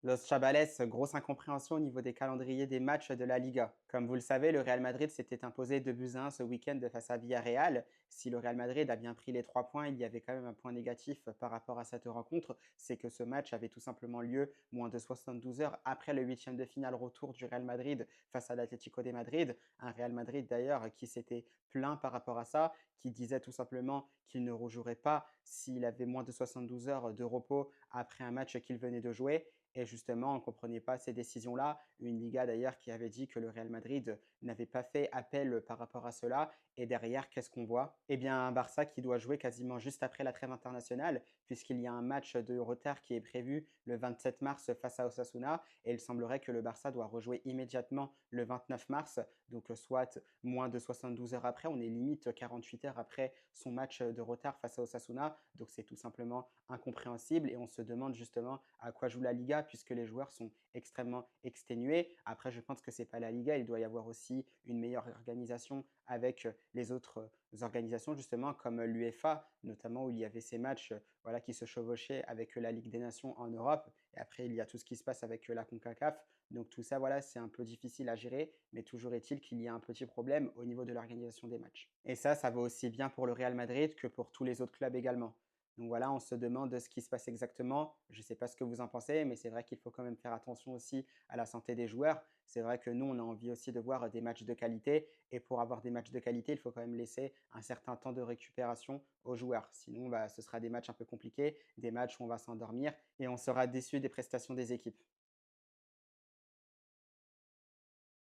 Los Chavales, grosse incompréhension au niveau des calendriers des matchs de la Liga. Comme vous le savez, le Real Madrid s'était imposé 2-1 ce week-end face à Villarreal. Si le Real Madrid a bien pris les 3 points, il y avait quand même un point négatif par rapport à cette rencontre, c'est que ce match avait tout simplement lieu moins de 72 heures après le huitième de finale retour du Real Madrid face à l'Atlético de Madrid. Un Real Madrid d'ailleurs qui s'était plaint par rapport à ça, qui disait tout simplement qu'il ne rejouerait pas s'il avait moins de 72 heures de repos après un match qu'il venait de jouer. Et justement, on ne comprenait pas ces décisions-là. Une Liga d'ailleurs qui avait dit que le Real Madrid n'avait pas fait appel par rapport à cela. Et derrière, qu'est-ce qu'on voit? Eh bien, un Barça qui doit jouer quasiment juste après la trêve internationale, puisqu'il y a un match de retard qui est prévu le 27 mars face à Osasuna. Et il semblerait que le Barça doit rejouer immédiatement le 29 mars, donc soit moins de 72 heures après. On est limite 48 heures après son match de retard face à Osasuna. Donc c'est tout simplement incompréhensible et on se demande justement à quoi joue la Liga puisque les joueurs sont extrêmement exténués. Après, je pense que ce n'est pas la Liga, il doit y avoir aussi une meilleure organisation avec les autres organisations justement comme l'UEFA, notamment où il y avait ces matchs voilà, qui se chevauchaient avec la Ligue des Nations en Europe. Et après, il y a tout ce qui se passe avec la CONCACAF. Donc tout ça, voilà, c'est un peu difficile à gérer, mais toujours est-il qu'il y a un petit problème au niveau de l'organisation des matchs. Et ça vaut aussi bien pour le Real Madrid que pour tous les autres clubs également. Donc voilà, on se demande ce qui se passe exactement. Je ne sais pas ce que vous en pensez, mais c'est vrai qu'il faut quand même faire attention aussi à la santé des joueurs. C'est vrai que nous, on a envie aussi de voir des matchs de qualité. Et pour avoir des matchs de qualité, il faut quand même laisser un certain temps de récupération aux joueurs. Sinon, bah, ce sera des matchs un peu compliqués, des matchs où on va s'endormir et on sera déçu des prestations des équipes.